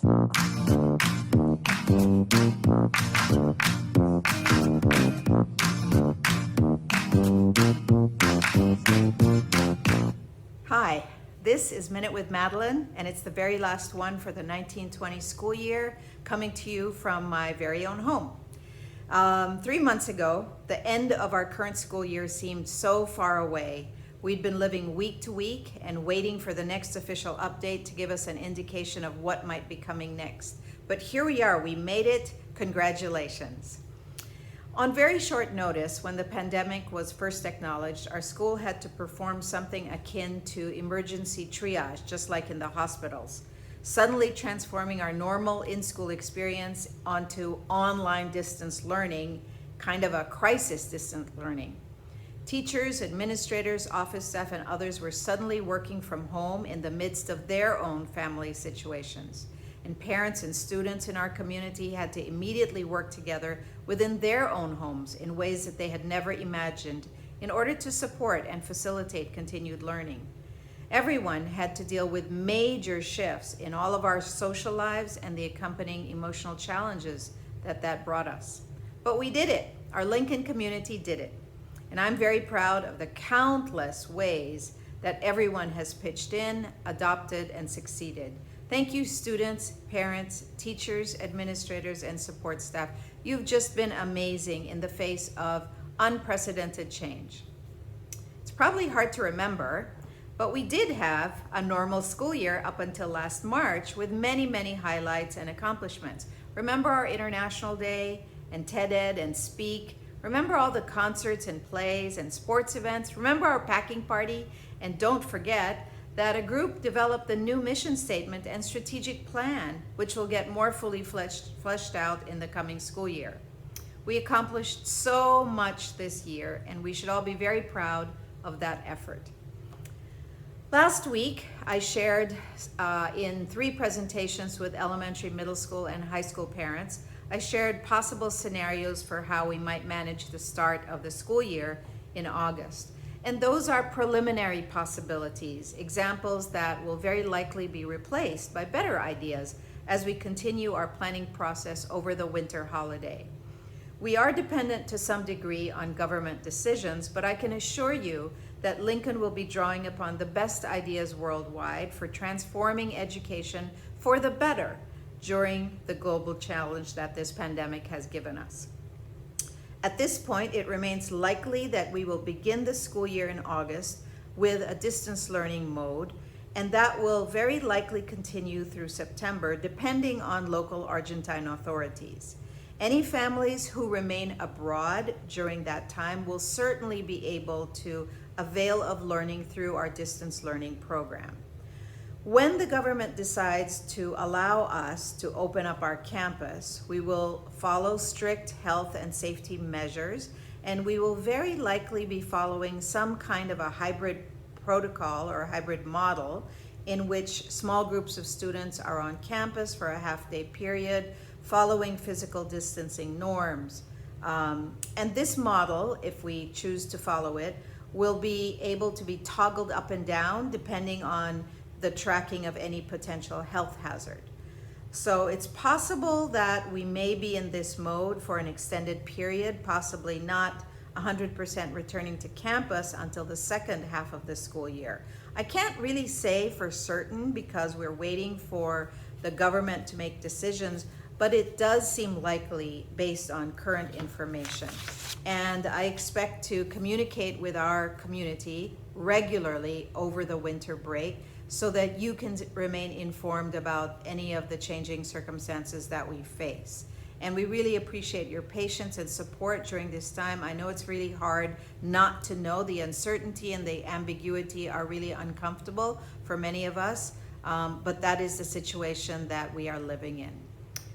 Hi, this is Minute with Madeleine, and it's the very last one for the 1920 school year, coming to you from my very own home. 3 months ago, the end of our current school year seemed so far away. We'd been living week to week and waiting for the next official update to give us an indication of what might be coming next. But here we are, we made it. Congratulations. On very short notice, when the pandemic was first acknowledged, our school had to perform something akin to emergency triage, just like in the hospitals, suddenly transforming our normal in-school experience onto online distance learning, kind of a crisis distance learning. Teachers, administrators, office staff, and others were suddenly working from home in the midst of their own family situations. And parents and students in our community had to immediately work together within their own homes in ways that they had never imagined in order to support and facilitate continued learning. Everyone had to deal with major shifts in all of our social lives and the accompanying emotional challenges that brought us. But we did it. Our Lincoln community did it. And I'm very proud of the countless ways that everyone has pitched in, adopted, and succeeded. Thank you, students, parents, teachers, administrators, and support staff. You've just been amazing in the face of unprecedented change. It's probably hard to remember, but we did have a normal school year up until last March with many, many highlights and accomplishments. Remember our International Day and TED Ed and Speak? Remember all the concerts and plays and sports events? Remember our packing party? And don't forget that a group developed the new mission statement and strategic plan, which will get more fully fleshed out in the coming school year. We accomplished so much this year, and we should all be very proud of that effort. Last week, I shared in 3 presentations with elementary, middle school, and high school parents. I shared possible scenarios for how we might manage the start of the school year in August. And those are preliminary possibilities, examples that will very likely be replaced by better ideas as we continue our planning process over the winter holiday. We are dependent to some degree on government decisions, but I can assure you that Lincoln will be drawing upon the best ideas worldwide for transforming education for the better during the global challenge that this pandemic has given us. At this point, it remains likely that we will begin the school year in August with a distance learning mode, and that will very likely continue through September, depending on local Argentine authorities. Any families who remain abroad during that time will certainly be able to avail of learning through our distance learning program. When the government decides to allow us to open up our campus, we will follow strict health and safety measures, and we will very likely be following some kind of a hybrid protocol or a hybrid model in which small groups of students are on campus for a half-day period, following physical distancing norms. And this model, if we choose to follow it, will be able to be toggled up and down depending on the tracking of any potential health hazard. So it's possible that we may be in this mode for an extended period, possibly not 100% returning to campus until the second half of the school year. I can't really say for certain because we're waiting for the government to make decisions, but it does seem likely based on current information. And I expect to communicate with our community regularly over the winter break so that you can remain informed about any of the changing circumstances that we face. And we really appreciate your patience and support during this time. I know it's really hard not to know. The uncertainty and the ambiguity are really uncomfortable for many of us, but that is the situation that we are living in.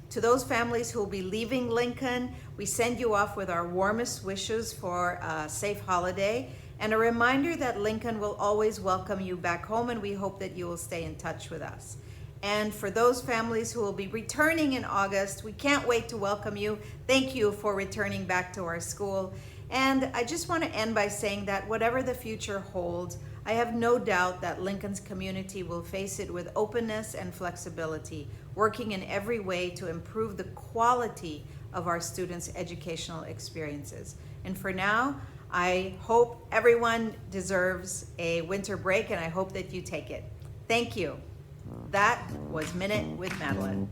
To those families who will be leaving Lincoln, we send you off with our warmest wishes for a safe holiday and a reminder that Lincoln will always welcome you back home, and we hope that you will stay in touch with us. And for those families who will be returning in August, we can't wait to welcome you. Thank you for returning back to our school. And I just want to end by saying that whatever the future holds, I have no doubt that Lincoln's community will face it with openness and flexibility, working in every way to improve the quality of our students' educational experiences. And for now, I hope everyone deserves a winter break, and I hope that you take it. Thank you. That was Minute with Madeleine.